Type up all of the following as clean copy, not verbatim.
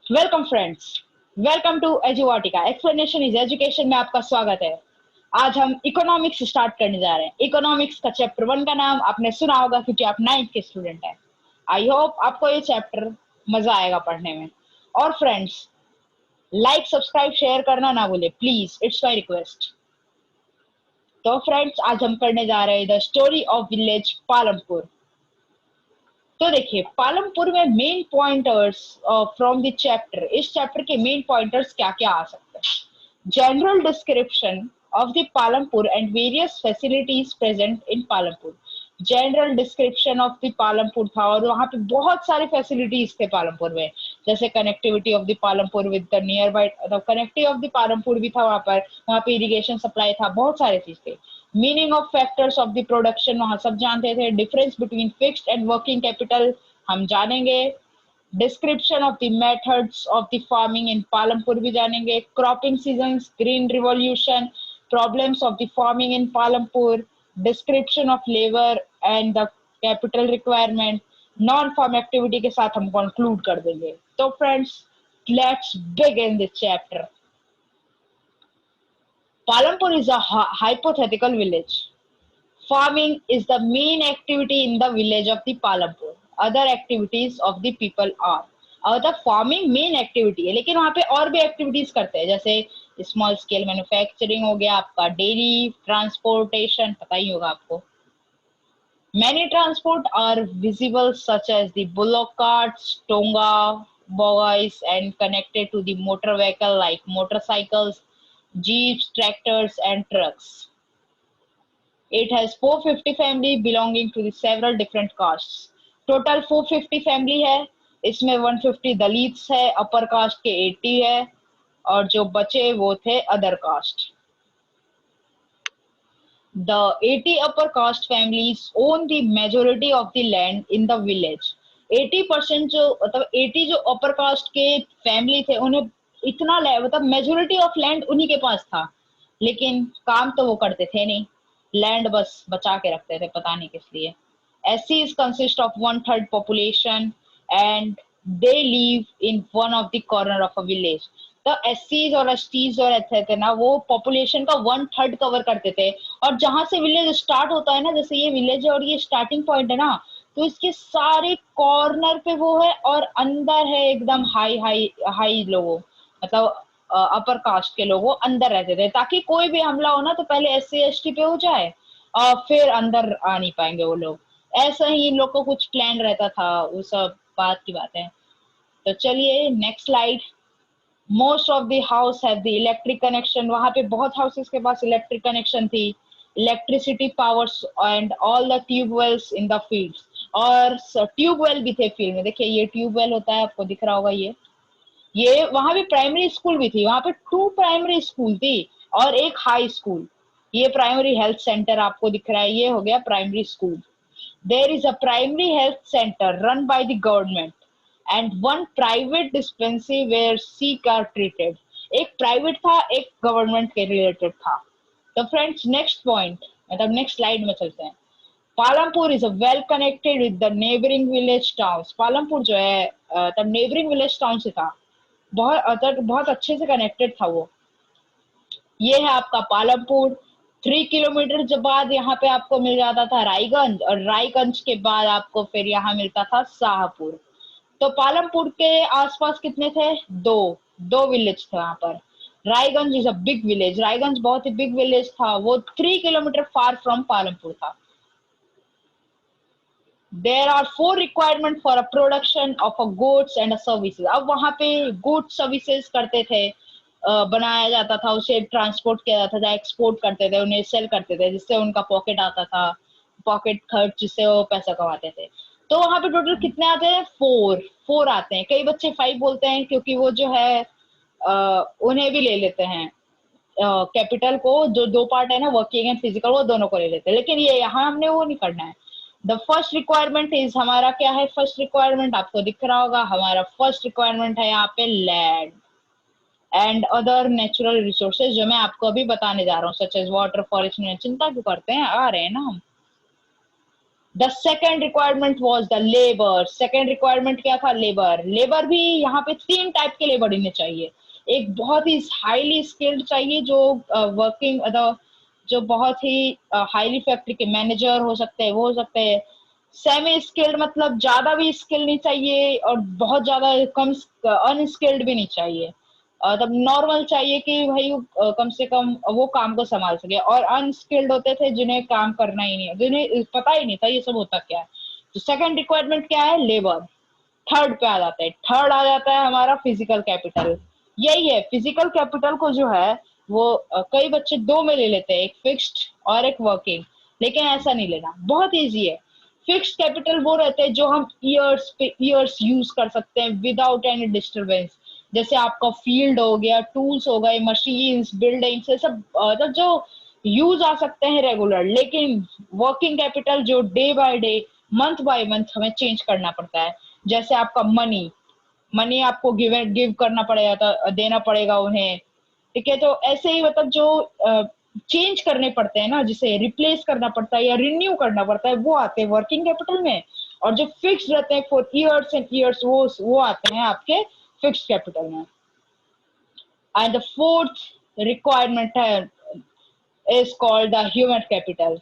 Welcome friends, welcome to Eduvatika. Explanation is education में आपका स्वागत है। आज हम इकोनॉमिक्स स्टार्ट करने जा रहे हैं। इकोनॉमिक्स का चैप्टर 1 का नाम आपने सुना होगा क्योंकि आप 9th के स्टूडेंट हैं। आई होप आपको ये चैप्टर मजा आएगा पढ़ने में। और फ्रेंड्स, लाइक सब्सक्राइब शेयर करना ना भूले प्लीज, इट्स माय रिक्वेस्ट। तो फ्रेंड्स, आज हम पढ़ने जा रहे हैं the story of village Palampur. तो देखिए, पालमपुर में main pointers from the chapter, इस चैप्टर के मेन पॉइंटर्स क्या क्या आ सकते हैं। General description of the Palampur and various facilities present in Palampur. General description of the Palampur था और वहां पे बहुत सारी फैसिलिटीज थे पालमपुर में, जैसे connectivity of the Palampur with the near by, connectivity of the Palampur भी था वहां पे इरिगेशन सप्लाई था, बहुत सारे चीज थे। Meaning of factors of the production वहां सब जानते थे। Difference between fixed and working capital हम जानेंगे। Description of the methods of the farming in Palampur भी जानेंगे। Cropping seasons, green revolution, problems of the farming in Palampur, description of labour and the capital requirement. Non farm activity के साथ हम conclude कर देंगे। तो friends, let's begin this chapter. Palampur is a hypothetical village. Farming is the main activity in the village of the Palampur. Other activities of the people are, मतलब farming main activity है, लेकिन वहाँ पे और भी एक्टिविटीज करते हैं, जैसे स्मॉल स्केल मैन्युफैक्चरिंग हो गया, आपका डेयरी ट्रांसपोर्टेशन पता ही होगा आपको। Many transport are visible such as the bullock carts, tonga, bogies and connected to the motor vehicle like motorcycles, jeeps, tractors and trucks. It has 450 family belonging to the several different castes. Total 450 family है, इसमें 150 Dalits है, upper caste के 80 है और जो बचे वो थे other caste. The 80 upper caste families own the majority of the land in the village. 80% जो मतलब 80 जो अपर कास्ट के फैमिली थे उन्हें इतना मतलब मेजोरिटी ऑफ लैंड उन्हीं के पास था, लेकिन काम तो वो करते थे नहीं, लैंड बस बचा के रखते थे, पता नहीं किस लिए। SCs consist of 1/3 population and they live in one of the corner of a village. तो SCs और STs जो रहते थे ना, वो पॉपुलेशन का 1/3 कवर करते थे। और जहां से विलेज स्टार्ट होता है ना, जैसे ये विलेज है और ये स्टार्टिंग पॉइंट है ना, तो इसके सारे कॉर्नर पे वो है और अंदर है एकदम हाई हाई हाई लोगों, मतलब अपर कास्ट के लोग वो अंदर रहते थे, ताकि कोई भी हमला हो ना तो पहले SC ST पे हो जाए और फिर अंदर आ नहीं पाएंगे वो लोग। ऐसा ही इन लोग को कुछ प्लान रहता था, वो सब बात की बात है। तो चलिए next slide. Most of the house have the electric connection. वहां पे बहुत हाउसेस के पास इलेक्ट्रिक कनेक्शन थी। Electricity powers and all the tube wells in the fields. और ट्यूबवेल भी थे फील्ड में, देखिए ये ट्यूबवेल होता है, आपको दिख रहा होगा ये वहां भी प्राइमरी स्कूल भी थी, वहां पे 2 प्राइमरी स्कूल थी और एक हाई स्कूल। ये प्राइमरी हेल्थ सेंटर आपको दिख रहा है, ये हो गया primary school. There is a primary health center run by the government and one private dispensary where sick are treated. एक प्राइवेट था, एक गवर्नमेंट के रिलेटेड था। तो फ्रेंड्स, नेक्स्ट पॉइंट मतलब नेक्स्ट स्लाइड में चलते हैं। Palampur is well connected with the neighbouring village towns. Palampur जो है तब नेबरिंग विलेज टाउन से था, बहुत अच्छे से कनेक्टेड था वो। ये है आपका पालमपुर। 3 किलोमीटर जब बाद यहाँ पे आपको मिल जाता था रायगंज और रायगंज के बाद आपको फिर यहाँ मिलता था शाहपुर। तो पालमपुर के आसपास कितने थे? दो दो विलेज थे वहां पर। Raiganj is a big village, Raiganj बहुत ही बिग विलेज था, वो 3 किलोमीटर फार फ्रॉम पालमपुर था। There are 4 requirement for a production of a goods and services. अब वहां पे गुड्स सर्विसेज करते थे, बनाया जाता था, उसे ट्रांसपोर्ट किया जाता था, एक्सपोर्ट करते थे, उन्हें सेल करते थे, जिससे उनका पॉकेट आता था, पॉकेट खर्च, जिससे वो पैसा कमाते थे। तो वहां पे टोटल कितने आते हैं? 4 आते हैं। कई बच्चे 5 बोलते हैं क्योंकि वो जो है उन्हें भी ले लेते हैं, कैपिटल को, जो 2 पार्ट है ना, वर्किंग एंड फिजिकल, वो दोनों को ले लेते हैं, लेकिन ये यहाँ हमने वो नहीं करना है। द फर्स्ट रिक्वायरमेंट इज, हमारा क्या है फर्स्ट रिक्वायरमेंट? आपको दिख रहा होगा, हमारा फर्स्ट रिक्वायरमेंट है यहाँ पे land and other natural resources, जो मैं आपको अभी बताने जा रहा हूँ, सच एज वाटर, फॉरेस्ट में। चिंता क्यों करते हैं, आ रहे हैं ना हम। The second requirement was the labour. Second requirement क्या था? लेबर। लेबर भी यहाँ पे 3 टाइप के लेबर इन्हें चाहिए। एक बहुत ही हाईली स्किल्ड चाहिए जो वर्किंग जो बहुत ही हाईली फैक्ट्री के मैनेजर हो सकते हैं, वो हो सकते हैं। सेमी स्किल्ड मतलब ज्यादा भी स्किल नहीं चाहिए और बहुत ज्यादा कम अनस्किल्ड भी नहीं चाहिए। तब नॉर्मल चाहिए कि भाई कम से कम वो काम को संभाल सके। और अनस्किल्ड होते थे जिन्हें काम करना ही नहीं है, जिन्हें पता ही नहीं था ये सब होता क्या है। तो सेकंड रिक्वायरमेंट क्या है? लेबर। थर्ड पे आ जाता है, थर्ड आ जाता है हमारा फिजिकल कैपिटल। यही है, फिजिकल कैपिटल को जो है वो कई बच्चे दो में ले लेते हैं, एक फिक्स्ड और एक वर्किंग। लेकिन ऐसा नहीं लेना, बहुत इजी है। फिक्स्ड कैपिटल वो रहते हैं जो हम ईयर्स पे ईयर्स यूज कर सकते हैं विदाउट एनी डिस्टरबेंस। जैसे आपका फील्ड हो गया, टूल्स हो गए, मशीन्स, बिल्डिंग्स, ये सब तो जो यूज आ सकते हैं रेगुलर। लेकिन वर्किंग कैपिटल जो day by day, month by month हमें चेंज करना पड़ता है। जैसे आपका मनी, मनी आपको गिव करना पड़ेगा, तो देना पड़ेगा उन्हें। ठीक है, तो ऐसे ही मतलब जो चेंज करने पड़ते हैं ना, जिसे रिप्लेस करना पड़ता है या रिन्यू करना पड़ता है, वो आते हैं वर्किंग कैपिटल में। और जो फिक्स रहते हैं फॉर ईयर्स एंड ईयर्स, वो आते हैं आपके फिक्स कैपिटल में। एंड द फोर्थ रिक्वायरमेंट है is called the human capital.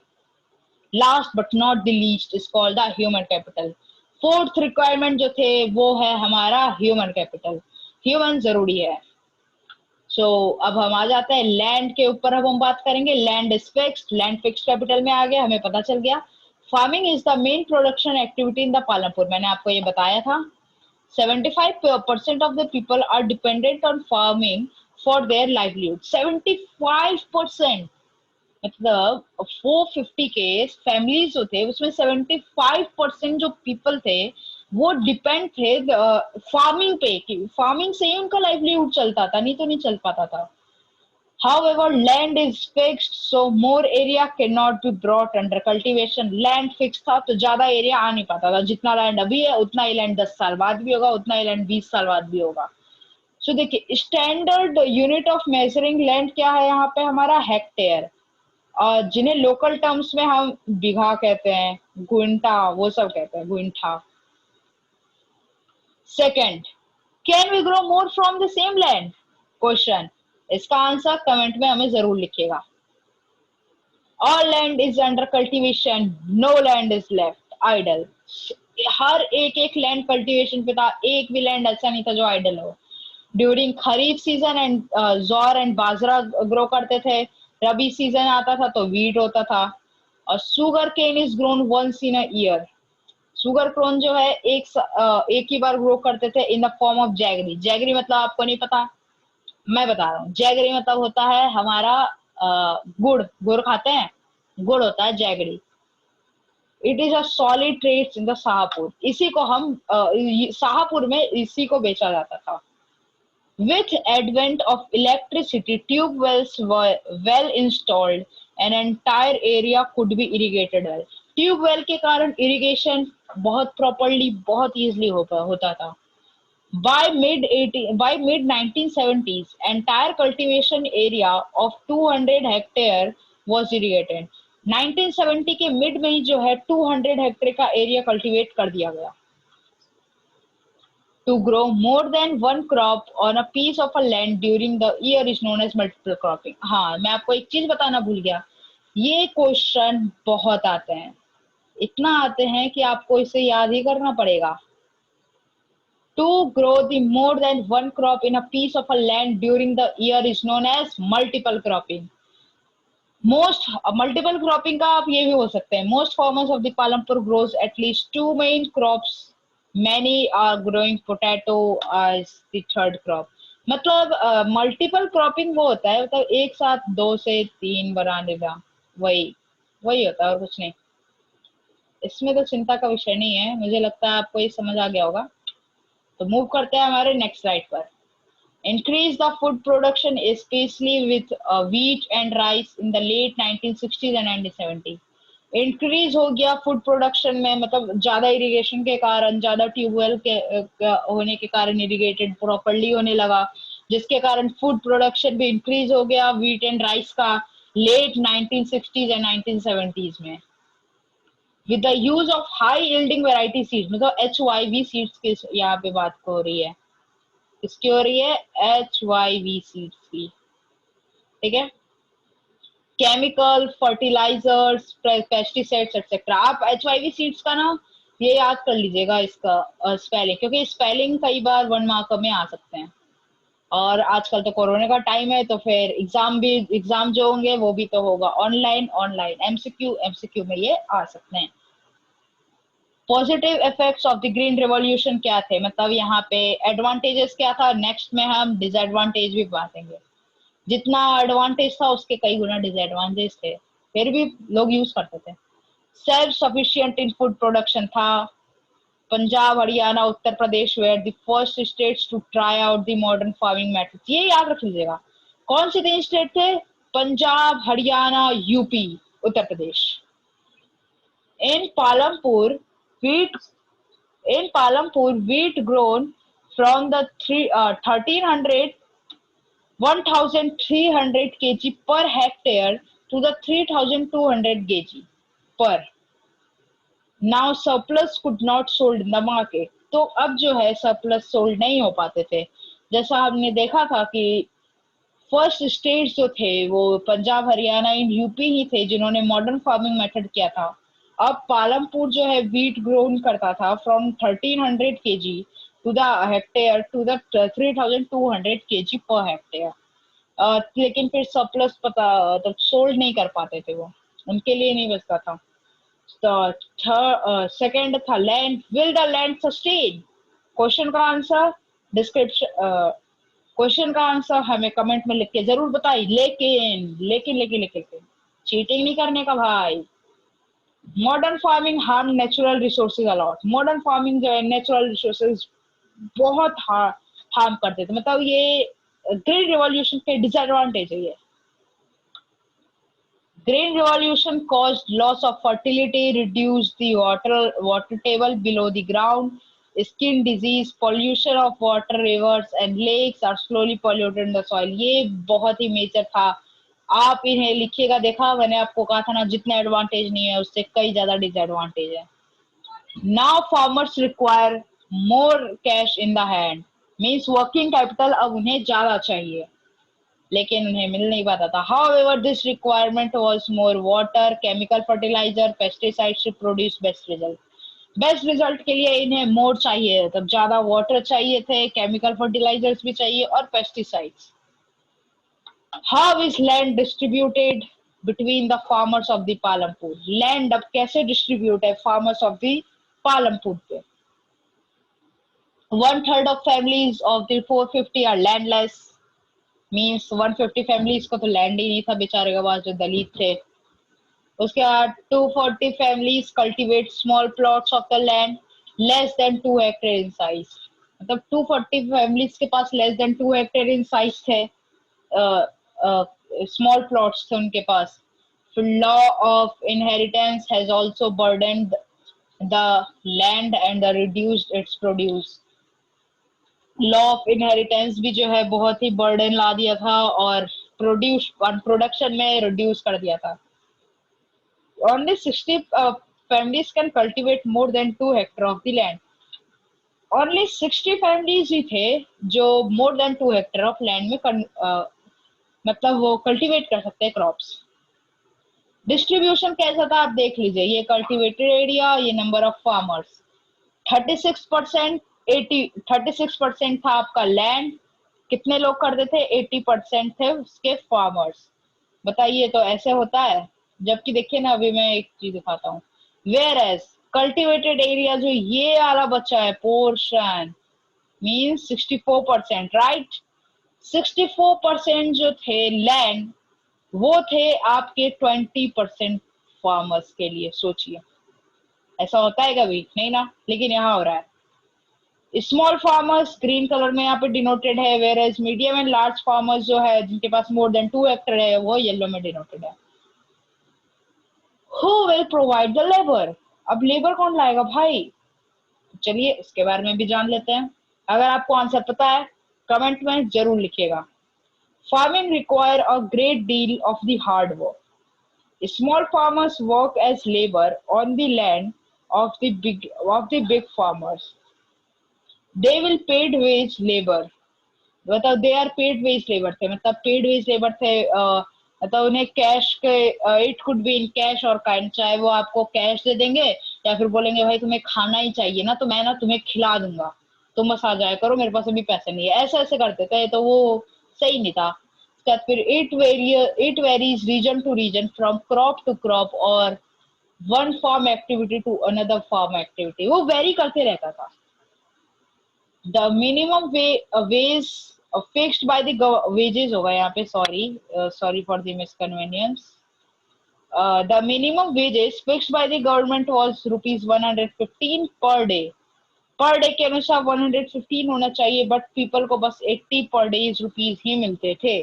Last but not the least is called the human capital. Fourth requirement जो थे वो है हमारा ह्यूमन कैपिटल। ह्यूमन जरूरी है। अब हम आ जाते हैं लैंड के ऊपर। अब हम बात करेंगे land is fixed. Land fixed capital में आ गया, हमें पता चल गया। Farming is the main production activity in the Palampur, मैंने आपको ये बताया था। 75% of the people are dependent on farming for their livelihood। 75%, मतलब 450 के फैमिलीज जो थे उसमें 75% जो पीपल थे वो डिपेंड थे फार्मिंग पे, कि फार्मिंग से ही उनका लाइवलीहुड चलता था, नहीं तो नहीं चल पाता था। However, land is fixed, so more area cannot be brought under cultivation। Land fix था तो ज्यादा एरिया आ नहीं पाता था। जितना लैंड अभी है उतना ही लैंड 10 साल बाद भी होगा, उतना ही लैंड 20 साल बाद भी होगा। देखिए, standard unit of measuring land क्या है यहाँ पे? हमारा हेक्टेयर। और जिन्हें लोकल टर्म्स में हम बीघा कहते हैं, गुंठा, वो सब कहते हैं, गुंठा। Second, can we grow more from the same land? Question. इसका आंसर कमेंट में हमें जरूर लिखिएगा। All land is under cultivation, no land is left idle. हर एक एक लैंड कल्टीवेशन पे था, एक भी लैंड ऐसा नहीं था जो आइडल हो। ड्यूरिंग खरीफ सीजन एंड जौर एंड बाजरा ग्रो करते थे। रबी सीजन आता था तो वीट होता था। और sugar cane is grown once in a year. Sugar क्रोन जो है एक ही बार ग्रो करते थे in the form of jaggery. Jaggery मतलब आपको नहीं पता, मैं बता रहा हूँ। जैगरी मतलब होता है हमारा गुड़, गुड़ खाते हैं, गुड़ होता है jaggery. It is a solid trades in the Shahpur. इसी को हम शाहपुर में इसी को बेचा जाता था। With advent of electricity, tube wells were well installed, an entire area could be irrigated well। Tube well के कारण इरिगेशन बहुत प्रॉपरली, बहुत इजीली होता था। By mid 1970s, entire cultivation area of 200 hectare was irrigated। 1970 के mid में ही जो है 200 हेक्टेयर का एरिया कल्टीवेट कर दिया गया। To grow more than one crop on a piece of a land during the year is known as multiple cropping। हाँ, मैं आपको एक चीज बताना भूल गया, ये क्वेश्चन बहुत आते हैं, इतना आते हैं कि आपको इसे याद ही करना पड़ेगा। To grow the more than one crop in a piece of a land during the year is known as multiple cropping। Most multiple cropping का आप ये भी हो सकते हैं। Most farmers of the Palampur grows at least two main crops, many are growing potato as the third crop. मतलब multiple cropping वो होता है, मतलब एक साथ 2 से 3 बना देगा, वही वही होता है और कुछ नहीं। इसमें तो चिंता का विषय नहीं है, मुझे लगता है आपको ये समझ आ गया होगा। तो मूव करते हैं हमारे नेक्स्ट स्लाइड पर। Increase the food production especially with wheat and rice in the late 1960s and 1970। Increase हो गया फूड प्रोडक्शन में, मतलब ज्यादा इरिगेशन के कारण, ज्यादा ट्यूबवेल के होने के कारण इरिगेटेड प्रॉपरली होने लगा, जिसके कारण फूड प्रोडक्शन भी इंक्रीज हो गया व्हीट एंड राइस का लेट 1960s एंड 1970s में। With the use of high yielding variety seeds, मतलब HYV सीड्स की यहाँ पे बात हो रही है, इसकी हो रही है HYV सीड्स की, ठीक है। Chemical fertilisers, pesticides etcetera. आप HYV सीड्स का ना ये याद कर लीजिएगा इसका स्पेलिंग, क्योंकि स्पेलिंग कई बार 1 मार्क में आ सकते हैं, और आजकल तो कोरोना का टाइम है, तो फिर एग्जाम जो होंगे वो भी तो होगा ऑनलाइन एमसीक्यू में ये आ सकते हैं। Positive effects of the green revolution क्या थे, मतलब यहाँ पे एडवांटेजेस क्या था, नेक्स्ट में हम डिसएडवांटेज भी बांटेंगे। जितना एडवांटेज था उसके कई गुना डिसएडवांटेज थे, फिर भी लोग यूज करते थे। Self sufficient in food production था। Punjab, Haryana, Uttar Pradesh were the first states to try out the modern farming methods. ये याद रख लीजिएगा, कौन से 3 स्टेट थे? Punjab, Haryana, UP, Uttar Pradesh. In Palampur wheat wheat grown from the 1300 1300 kg per hectare to the 3200 kg per now surplus could not sold in the market। तो अब जो है सरप्लस सोल्ड नहीं हो पाते थे। जैसा हमने देखा था कि फर्स्ट स्टेट्स जो थे वो पंजाब, हरियाणा एंड यूपी ही थे जिन्होंने मॉडर्न फार्मिंग मेथड किया था। अब पालमपुर जो है व्हीट ग्रोन करता था from 1300 KG to the hectare to the 3200 KG पर हेक्टेयर, लेकिन फिर सरप्लस पता तो सोल्ड नहीं कर पाते थे, वो उनके लिए नहीं बचता था। तो सेकंड था land, will the land sustain. Question का आंसर डिस्क्रिप्शन, क्वेश्चन का आंसर हमें कमेंट में लिख के जरूर बताइए। लेकिन चीटिंग नहीं करने का भाई। Modern farming harm natural resources a lot. Modern farming जो है नेचुरल रिसोर्सेज बहुत हार्म करते थे, मतलब ये ग्रीन रिवॉल्यूशन के डिसएडवांटेज है ये। Green revolution caused loss of fertility, reduced the water table below the ground, skin disease, pollution of water, rivers and lakes are slowly polluted in the soil। ये बहुत ही major था, आप इन्हें लिखिएगा। देखा मैंने आपको कहा था ना, जितना एडवांटेज नहीं है उससे कई ज्यादा डिसएडवांटेज है। Now farmers require more cash in the hand, means working capital अब उन्हें ज्यादा चाहिए, लेकिन उन्हें मिल नहीं पाता था। However, this requirement was more water, chemical fertilizer, pesticides to produce best result। Best result के लिए इन्हें मोर चाहिए, तब ज्यादा वाटर चाहिए थे, केमिकल फर्टिलाइजर्स भी चाहिए और pesticides. How is land distributed between the farmers of the Palampur. Land अब कैसे डिस्ट्रीब्यूट है फार्मर्स ऑफ द पालमपुर पे। 1/3 of families of the 450 are landless, means 150 families को तो लैंड ही नहीं था बेचारे के पास जो दलित थे। उसके बाद 240 families cultivate small plots of the land less than 2 hectare in size, मतलब 240 फैमिलीज के पास less than 2 hectare in size थे, स्मॉल प्लॉट्स थे उनके पास। Law of inheritance has also burdened the land and reduced its produce। Law of inheritance भी जो है बहुत ही बर्डन ला दिया था और प्रोडक्शन में रिड्यूस कर दिया था। Only 60 families can cultivate more than 2 hectare of the land। Only 60 families ही थे जो more than 2 hectare of land में मतलब वो कल्टीवेट कर सकते हैं क्रॉप्स। डिस्ट्रीब्यूशन कैसा था आप देख लीजिए, ये कल्टीवेटेड एरिया, ये नंबर ऑफ फार्मर्स। 36% 36% था आपका लैंड, कितने लोग करते थे? 80% थे उसके फार्मर्स। बताइए तो ऐसे होता है? जबकि देखिए ना, अभी मैं एक चीज दिखाता हूँ। वेयर एज कल्टिवेटेड एरिया जो ये वाला बच्चा है पोर्शन मीन्स 64%, राइट। 64% जो थे लैंड वो थे आपके 20% फार्मर्स के लिए। सोचिए ऐसा होता है कभी? नहीं ना, लेकिन यहाँ हो रहा है। स्मॉल फार्मर्स ग्रीन कलर में यहाँ पे डिनोटेड है, whereas medium and large farmers जो है जिनके पास मोर देन 2 हेक्टेयर है वो येलो में डिनोटेड है। Who will provide the labor? अब लेबर कौन लाएगा भाई? चलिए इसके बारे में भी जान लेते हैं। अगर आपको आंसर पता है कमेंट में जरूर लिखिएगा। Farming require a great deal of the hard work. Small farmers work as labor on the land of the big farmers. They will paid wage labor. मतलब they are paid wage labour थे, मतलब paid wage labour थे, मतलब उन्हें cash के, it could be in cash और kind, चाहे वो आपको कैश दे देंगे या फिर बोलेंगे भाई तुम्हें खाना ही चाहिए ना तो मैं ना तुम्हें खिला दूंगा, तुम बस आ जाया करो, मेरे पास अभी पैसे नहीं है, ऐसे ऐसे करते थे, तो वो सही नहीं था। उसके बाद फिर it varies region to region from crop to crop और one farm activity to another farm activity, वो वेरी करते रहता था। The minimum wage fixed by the wages होगा यहाँ पे, sorry for the misconvenience. The minimum wages fixed by the government was rupees 115 per day. Per day के अनुसार 115 होना चाहिए, बट पीपल को बस 80 पर डे रुपीज ही मिलते थे।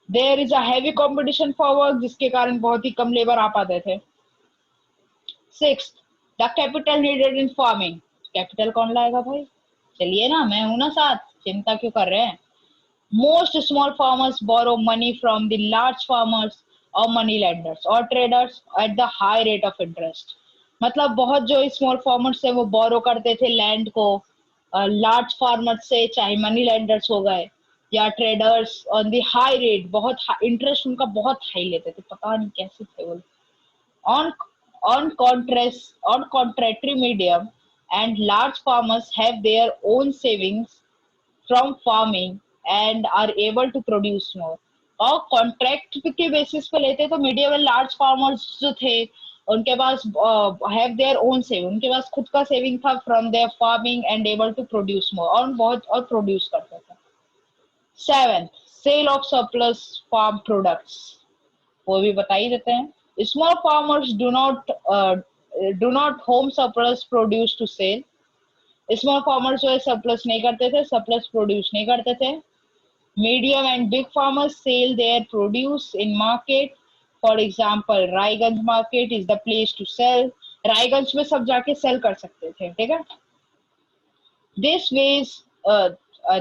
There is a heavy competition for work, जिसके कारण बहुत ही कम लेबर आ पाते थे। Six, the capital needed in farming, capital कौन लाएगा भाई, चलिए ना, मैं हूं ना साथ, चिंता क्यों कर रहे हैं। Most small farmers borrow money from the large farmers और मनी लेंडर्स और traders at the high rate of interest, मतलब बहुत जो स्मॉल फार्मर्स है वो बोरो करते थे लैंड को लार्ज फार्मर्स से, चाहे मनी लेंडर्स हो गए या traders, on the high rate, बहुत इंटरेस्ट उनका बहुत हाई लेते थे, पता नहीं कैसे थे वो। On on contractory medium and large farmers have their own savings from farming and are able to produce more. और कॉन्ट्रैक्ट के बेसिस पे लेते तो मीडियम एंड लार्ज फार्मर्स जो थे उनके पास हैव देयर ओन सेविंग, उनके पास खुद का सेविंग था from their farming and able to produce more, और बहुत और प्रोड्यूस करते थे। Seventh, sale of surplus farm products, वो भी बता ही देते हैं। Small farmers do not home surplus produce to sell, small farmers जो है सरप्लस नहीं करते थे, सरप्लस प्रोड्यूस नहीं करते थे। Medium and big farmers sell their produce in market, for example Raiganj market is the place to sell, Raiganj में सब जाके सेल कर सकते थे, ठीक है। This ways,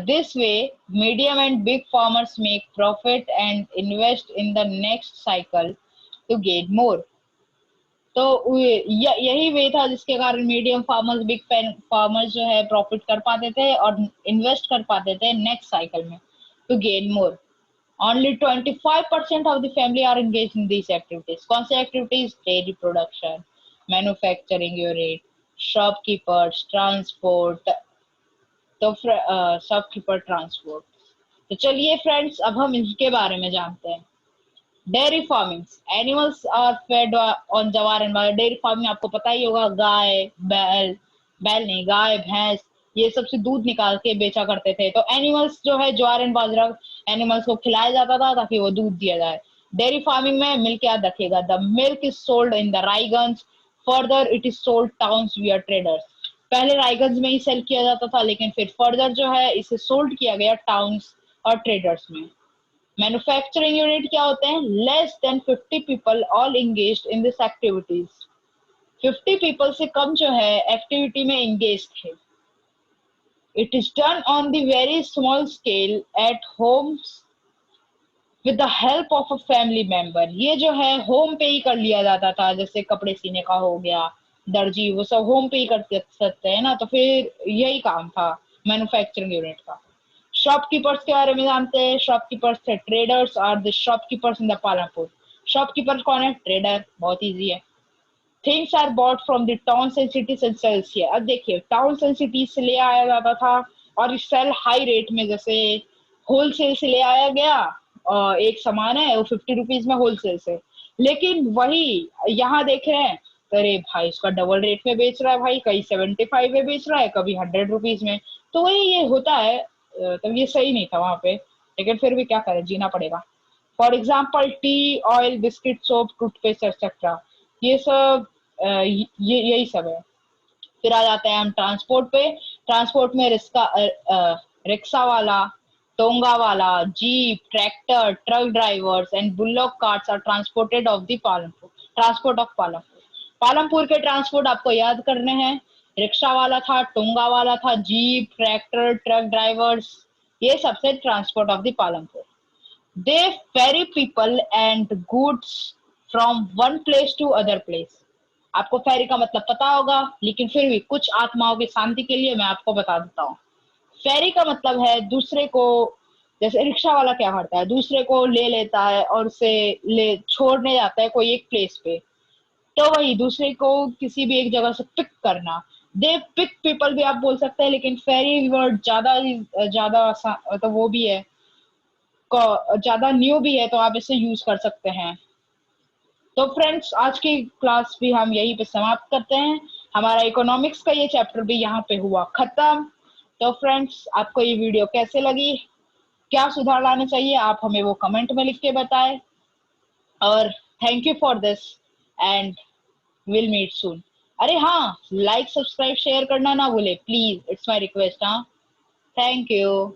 this way, medium and big farmers make profit and invest in the next cycle to gain more. तो यही वे था जिसके कारण मीडियम फार्मर्स बिग फार्मर्स जो है प्रॉफिट कर पाते थे और इन्वेस्ट कर पाते थे नेक्स्ट साइकिल में to gain more. Only 25% of the family are engaged in these activities. कौन सी activities? Dairy production, manufacturing unit, shopkeepers, transport, तो शॉपकीपर ट्रांसपोर्ट। तो चलिए फ्रेंड्स, अब हम इसके बारे में जानते हैं। Dairy farming, animals are fed on jowar and bajra. Dairy farming आपको पता ही होगा, गाय बैल, बैल नहीं गाय भैंस, ये सबसे दूध निकाल के बेचा करते थे। तो एनिमल्स जो है ज्वार एंड बाजरा एनिमल्स को खिलाया जाता था ताकि वो दूध दिया जाए। डेयरी फार्मिंग में मिल्क याद रखिएगा, the milk is sold in the Raiganj, further it is sold towns wear traders. पहले रायगंज में ही सेल किया जाता था, लेकिन फिर फर्दर जो है इसे सोल्ड किया गया टाउन्स और ट्रेडर्स में। मैन्युफैक्चरिंग यूनिट क्या होते हैं? Less than 50 people all engaged in this activities. 50 people से कम जो है एक्टिविटी में एंगेज थे। It is done on the very small scale eight Holmes with the help of a family member. ये जो है होम पे ही कर लिया जाता था, जैसे कपड़े सीने का हो गया, दर्जी, वो सब होम पे ही कर सकते हैं ना, तो फिर यही काम था मैन्युफैक्चरिंग यूनिट का। शॉपकीपर्स के बारे में जानते हैं। शॉपकीपर्स थे ट्रेडर्स और the shopkeepers in the Palanpur. Shopkeeper कौन है? ट्रेडर, बहुत इजी है। Things are bought from the towns and cities and sells here. अब देखिए, टाउन्स एंड सिटीज से ले आया जाता था और सेल हाई रेट में, जैसे होलसेल से ले आया गया, एक सामान है वो 50 रुपीज में होलसेल से, लेकिन वही यहाँ देख रहे हैं, अरे भाई इसका डबल रेट में बेच रहा है भाई, कहीं 75 में बेच रहा है, कभी 100 रुपीज में। तो वही ये होता है, तब ये सही नहीं था वहां पे, लेकिन फिर भी क्या करें, जीना पड़ेगा। For example T, oil, biscuit, soap, toothpaste etcetera, ये सब ये यही सब है। फिर आ जाते हैं हम ट्रांसपोर्ट पे। ट्रांसपोर्ट में रिक्शा वाला, टोंगा वाला, jeep, tractor, truck drivers and bullock carts are transported of the Palanpur. Transport of Palanpur, Palanpur के ट्रांसपोर्ट आपको याद करने हैं। रिक्शा वाला था, टोंगा वाला था, जीप, ट्रैक्टर, ट्रक ड्राइवर्स, ये सबसे transport of the Palanpur. They ferry people and goods from one place to other place. आपको फेरी का मतलब पता होगा, लेकिन फिर भी कुछ आत्माओं की शांति के लिए मैं आपको बता देता हूँ। फेरी का मतलब है दूसरे को, जैसे रिक्शा वाला क्या करता है, दूसरे को ले लेता है और उसे ले छोड़ने जाता है कोई एक प्लेस पे, तो वही दूसरे को किसी भी एक जगह से पिक करना। दे पिक पीपल भी आप बोल सकते हैं, लेकिन फेरी वर्ड ज्यादा ज्यादा तो वो भी है, ज्यादा न्यू भी है, तो आप इसे यूज कर सकते हैं। तो फ्रेंड्स, आज की क्लास भी हम यहीं पे समाप्त करते हैं। हमारा इकोनॉमिक्स का ये चैप्टर भी यहाँ पे हुआ खत्म। तो फ्रेंड्स, आपको ये वीडियो कैसे लगी, क्या सुधार लाना चाहिए, आप हमें वो कमेंट में लिख के बताएं। और thank you for this, and will meet soon. अरे हाँ, लाइक सब्सक्राइब शेयर करना ना भूले प्लीज, इट्स माय रिक्वेस्ट। हाँ, थैंक यू।